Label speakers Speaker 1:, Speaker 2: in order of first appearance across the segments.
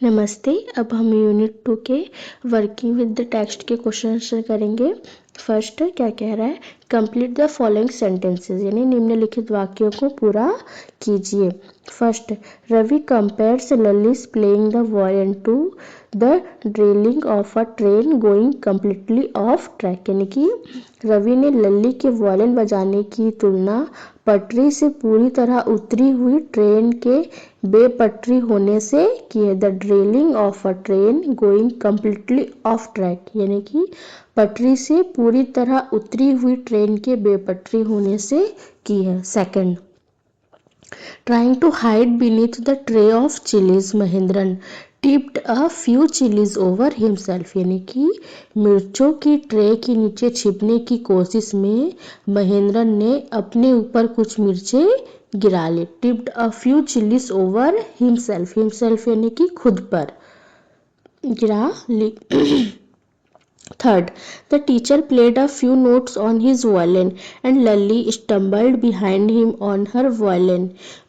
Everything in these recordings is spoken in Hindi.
Speaker 1: नमस्ते। अब हम यूनिट 2 के वर्किंग विद द टेक्स्ट के क्वेश्चन आंसर करेंगे। फर्स्ट क्या कह रहा है, कंप्लीट द फॉलोइंग सेंटेंसेस, यानी निम्नलिखित वाक्यों को पूरा कीजिए। First, Ravi compares Lalli's playing the violin to the drilling of a train going completely off track, यानी कि रवि ने लल्ली के वायलिन बजाने की तुलना पटरी से पूरी तरह उतरी हुई ट्रेन के बेपटरी होने से की है। The drilling of a train going completely off track, यानी कि पटरी से पूरी तरह उतरी हुई ट्रेन के बेपटरी होने से की है। Second, trying to hide beneath the tray of chillies, Mahendran tipped a few chillies over himself, यानी कि मिर्चों की ट्रे के नीचे छिपने की कोशिश में महेंद्रन ने अपने ऊपर कुछ मिर्चें गिरा ली। Tipped a few chillies over himself, himself यानी कि खुद पर गिरा ली। Third, the teacher played a few notes on his violin and Lally stumbled behind him on her violin,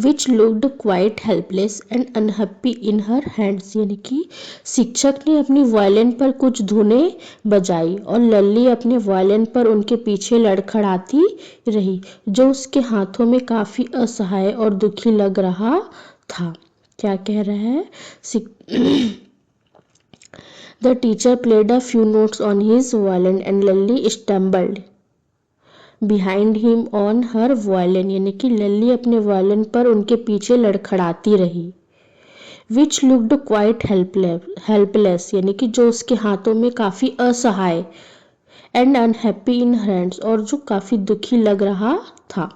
Speaker 1: which looked quite helpless and unhappy in her hands, यानी कि शिक्षक ने अपनी वायलिन पर कुछ धुनें बजाई और लल्ली अपने वायलिन पर उनके पीछे लड़खड़ाती रही, जो उसके हाथों में काफी असहाय और दुखी लग रहा था। क्या कह रहा है, The teacher played a few notes on his violin and Lally stumbled behind him on her violin, यानी कि लल्ली अपने वायलिन पर उनके पीछे लड़खड़ाती रही। Which looked quite helpless, यानी कि जो उसके हाथों में काफी असहाय, and unhappy in her hands, और जो काफी दुखी लग रहा था।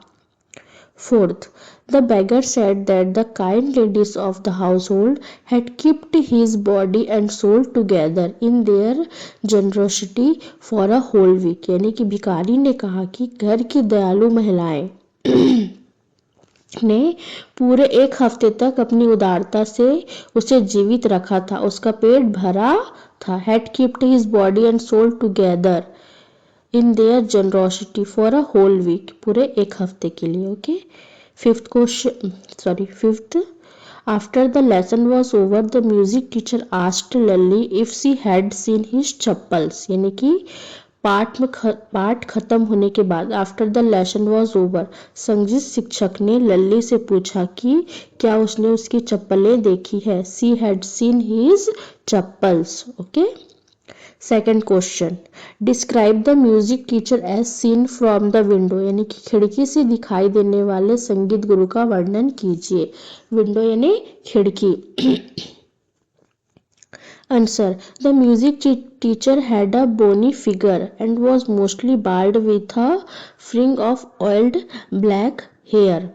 Speaker 1: Fourth, the beggar said that the kind ladies of the household had kept his body and soul together in their generosity for a whole week, यानी कि भिखारी ने कहा कि घर की दयालु महिलाएं ने पूरे एक हफ्ते तक अपनी उदारता से उसे जीवित रखा था, उसका पेट भरा था। had kept his body and soul together in their generosity for a whole week, पूरे एक हफ्ते के लिए। Okay. Fifth, after the lesson was over, the music teacher asked Lally if she had seen his chappals, यानी कि पाठ खत्म होने के बाद after the lesson was over, संगीत शिक्षक ने लल्ली से पूछा कि क्या उसने उसकी चप्पलें देखी है। She had seen his chappals. Okay. Second question, describe the music teacher as seen from the window, यानी कि खिड़की से दिखाई देने वाले संगीत गुरु का वर्णन कीजिए। विंडो यानी खिड़की। Answer, the music teacher had a bony figure and was mostly bald with a fringe of oiled black hair.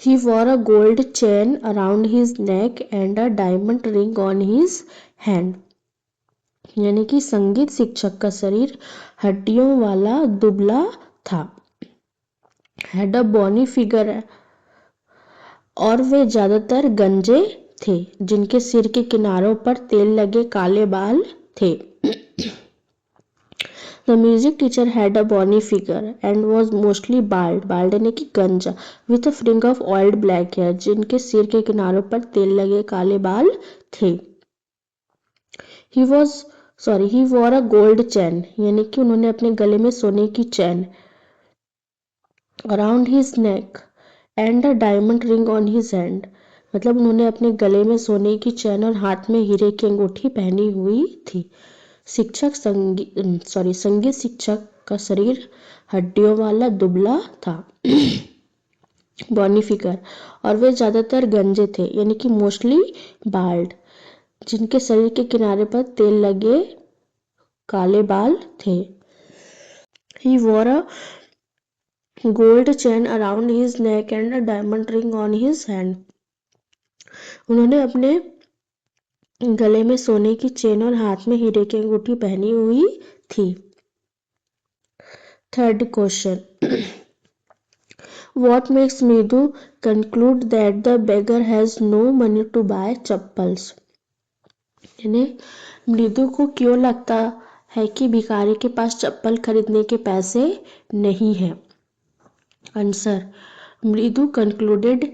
Speaker 1: He wore a gold chain around his neck and a diamond ring on his hand, यानी कि संगीत शिक्षक का शरीर हड्डियों वाला दुबला था। Had a bony figure, और वे ज्यादातर गंजे थे जिनके सिर के किनारों पर तेल लगे काले बाल थे। The music teacher had a bony figure and was mostly bald, bald यानी कि गंजा, with a fringe of oiled black hair, जिनके सिर के किनारों पर तेल लगे काले बाल थे। He wore a gold chain, यानी कि उन्होंने अपने गले में सोने की चैन, around his neck and a diamond ring on his hand, मतलब उन्होंने अपने गले में सोने की चैन और हाथ में हीरे की अंगूठी पहनी हुई थी। संगीत शिक्षक का शरीर हड्डियों वाला दुबला था, बॉनी फिगर, और वे ज्यादातर गंजे थे यानी कि मोस्टली बाल्ड, जिनके शरीर के किनारे पर तेल लगे काले बाल थे। He wore a gold chain around his neck and a diamond ring on his hand. उन्होंने अपने गले में सोने की चेन और हाथ में हीरे की अंगूठी पहनी हुई थी। Third question, What makes Mridu conclude that the beggar has no money to buy chappals? यानी मृदु को क्यों लगता है कि भिखारी के पास चप्पल खरीदने के पैसे नहीं हैं। आंसर, मृदु concluded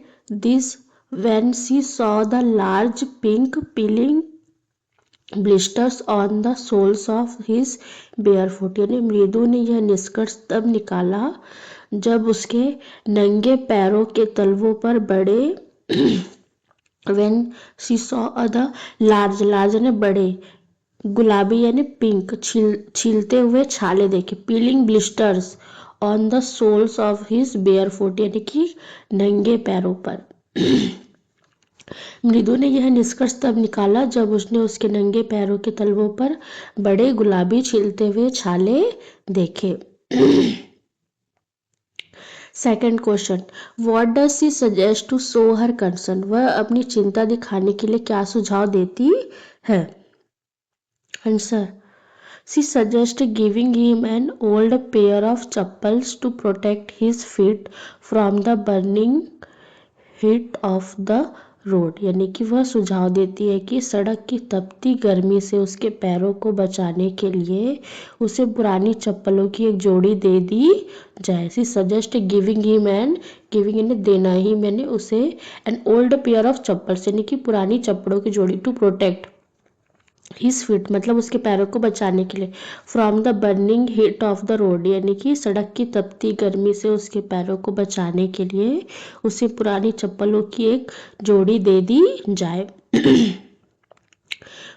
Speaker 1: this when she saw the large pink peeling blisters on the soles of his bare foot, यानी मृदु ने यह निष्कर्ष तब निकाला जब उसके नंगे पैरों के तलवों पर बड़े when she saw the large, large यानी बड़े, गुलाबी यानी पिंक, छीलते हुए छाले देखे, peeling blisters on the soles of his bare foot, यानी कि नंगे पैरों पर। मृदु ने यह निष्कर्ष तब निकाला जब उसने उसके नंगे पैरों के तलवों पर बड़े गुलाबी छीलते हुए छाले देखे। Second question, what does she suggest to show her concern, वह अपनी चिंता दिखाने के लिए क्या सुझाव देती है। Answer, she suggests giving him an old pair of chappals to protect his feet from the burning heat of the road, यानी कि वह सुझाव देती है कि सड़क की तपती गर्मी से उसके पैरों को बचाने के लिए उसे पुरानी चप्पलों की एक जोड़ी दे दी जाए। She suggest giving him an, giving यानी देना ही, मैंने उसे an old pair of chappals यानी कि पुरानी चप्पलों की जोड़ी, टू प्रोटेक्ट हिज फीट मतलब उसके पैरों को बचाने के लिए, from the burning heat of the road यानी कि सड़क की तपती गर्मी से उसके पैरों को बचाने के लिए उसे पुरानी चप्पलों की एक जोड़ी दे दी जाए।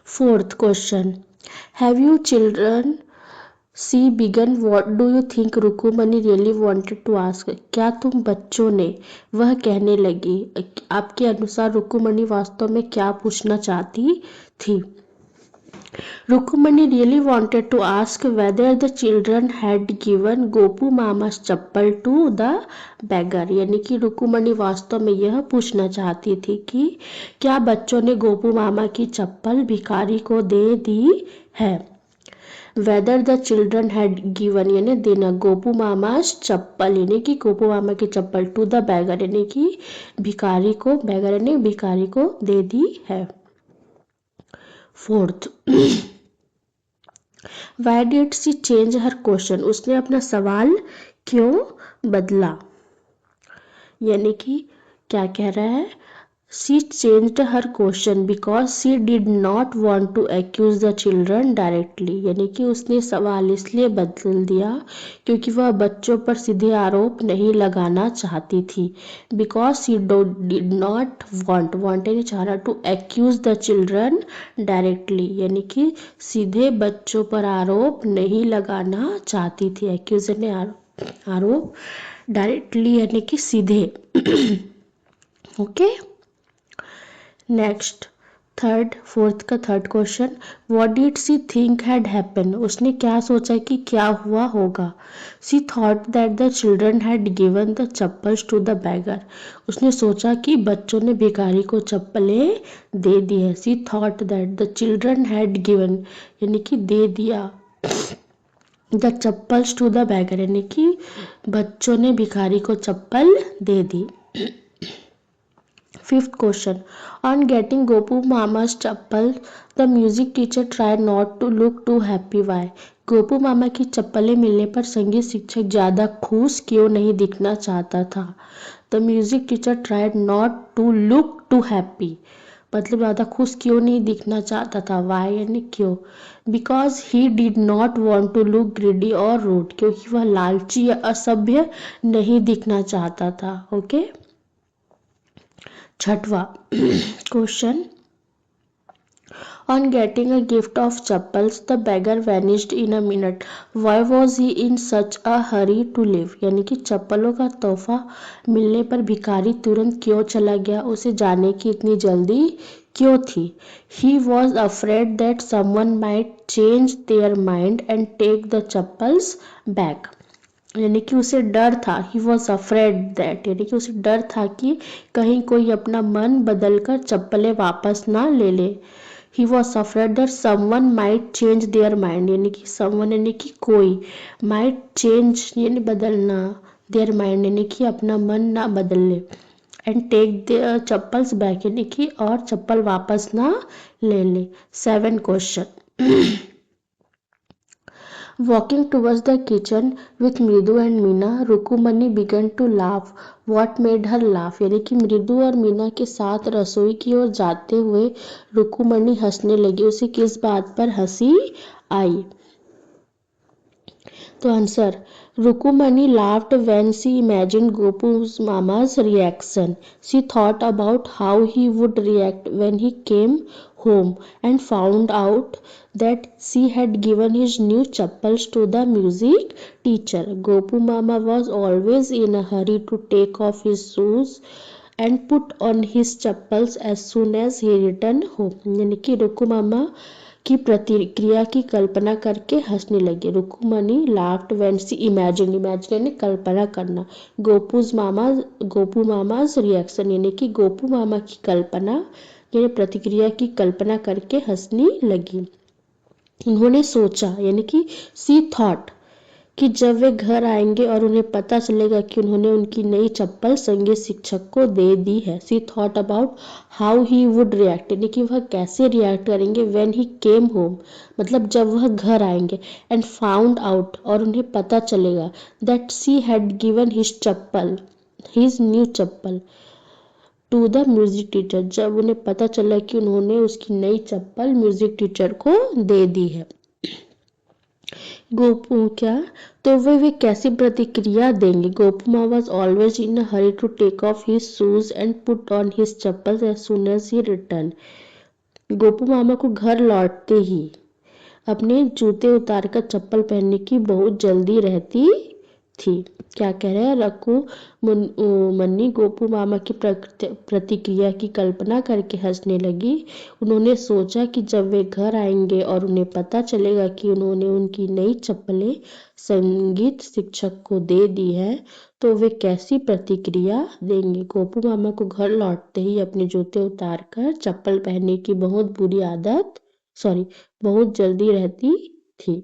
Speaker 1: Fourth question, have you children she began what do you think Rukmani really wanted to ask, क्या तुम बच्चों ने, वह कहने लगी, आपके अनुसार रुकुमनी वास्तव में क्या पूछना चाहती थी। Rukumani really wanted to ask whether the children had given Gopu Mama's chappal to the beggar, यानी कि रुकुमणी वास्तव में यह पूछना चाहती थी कि क्या बच्चों ने गोपू मामा की चप्पल भिखारी को दे दी है। Whether the children had given यानी देना, गोपू मामा's चप्पल यानी कि गोपू मामा की चप्पल, टू द beggar यानी कि भिखारी को, beggar यानी भिखारी को दे दी है। Fourth, why did she change her question, उसने अपना सवाल क्यों बदला, यानी कि क्या कह रहा है, she changed her question because she did not want to accuse the children directly, यानी कि उसने सवाल इसलिए बदल दिया क्योंकि वह बच्चों पर सीधे आरोप नहीं लगाना चाहती थी। Because she did not want, want यानी चाह रहा, to accuse the children directly यानी कि सीधे बच्चों पर आरोप नहीं लगाना चाहती थी। एक्यूज यानी आरोप, डायरेक्टली यानी कि सीधे। ओके, नेक्स्ट फोर्थ का third question, what did she think had happen, उसने क्या सोचा कि क्या हुआ होगा। She thought that the children had given the chappals to the beggar, उसने सोचा कि बच्चों ने भिखारी को चप्पलें दे दी है। She thought that the children had given यानी कि दे दिया, the chappals to the beggar यानी कि बच्चों ने भिखारी को चप्पल दे दी। Fifth question, on getting Gopu Mama's chappal, the music teacher tried not to look too happy. Why? Gopu मामा की चप्पलें मिलने पर संगीत शिक्षक ज़्यादा खुश क्यों नहीं दिखना चाहता था। The music teacher tried not to look too happy मतलब ज़्यादा खुश क्यों नहीं दिखना चाहता था। वाई यानी क्यों। Because he did not want to look greedy और रूड क्योंकि वह लालची या असभ्य नहीं दिखना चाहता था। ओके, छठवा question, on getting a gift of chappals the beggar vanished in a minute. Why was he in such a hurry to leave? यानी कि चप्पलों का तोहफा मिलने पर भिखारी तुरंत क्यों चला गया, उसे जाने की इतनी जल्दी क्यों थी। He was afraid that someone might change their mind and take the chappals back. यानी कि उसे डर था, ही वॉज अफ्रेड दैट यानी कि उसे डर था कि कहीं कोई अपना मन बदलकर चप्पलें वापस ना ले ले। He was afraid that someone might change their mind यानी कि समवन यानी कि कोई, माइट चेंज यानी बदलना, देयर माइंड यानी कि अपना मन ना बदल ले, and take the chappals back यानी कि और चप्पल वापस ना ले ले। 7 question, Walking towards the kitchen with Mridu and Meena, Rukumani began to laugh. What made her laugh? यानी कि मृदु और मीना के साथ रसोई की ओर जाते हुए रुकुमणी हंसने लगी। उसे किस बात पर हंसी आई? तो answer, Rukumani laughed when she imagined Gopu's mama's reaction. She thought about how he would react when he came home and found out that she had given his new chappals to the music teacher. Gopu mama was always in a hurry to take off his shoes and put on his chappals as soon as he returned home. यानी कि रुकु मामा की प्रतिक्रिया की कल्पना करके हंसने लगे। Rukmani laughed when she imagine, imagine यानी कल्पना करना। गोपू मामाज रिएक्शन यानी कि गोपू मामा की कल्पना यानी प्रतिक्रिया की कल्पना करके हंसने लगी। उन्होंने सोचा यानी कि सी थॉट कि जब वे घर आएंगे और उन्हें पता चलेगा कि उन्होंने उनकी नई चप्पल संगीत शिक्षक को दे दी है। She thought about how he would react यानी कि वह कैसे रिएक्ट करेंगे। व्हेन ही केम होम मतलब जब वह घर आएंगे। एंड फाउंड आउट और उन्हें पता चलेगा that she had given his new chappal to the music teacher जब उन्हें पता चला कि उन्होंने उसकी नई चप्पल म्यूजिक टीचर को दे दी है। गोपू क्या तो वे कैसी प्रतिक्रिया देंगे। Gopu was always in a hurry to take off his shoes and put on his chappal as soon as he return. Gopu मामा को घर लौटते ही अपने जूते उतारकर चप्पल पहनने की बहुत जल्दी रहती थी। क्या कह रहे हैं, रकू मन्नी गोपू मामा की प्रतिक्रिया की कल्पना करके हंसने लगी। उन्होंने सोचा कि जब वे घर आएंगे और उन्हें पता चलेगा कि उन्होंने उनकी नई चप्पलें संगीत शिक्षक को दे दी है तो वे कैसी प्रतिक्रिया देंगे। गोपू मामा को घर लौटते ही अपने जूते उतारकर चप्पल पहनने की बहुत जल्दी रहती थी।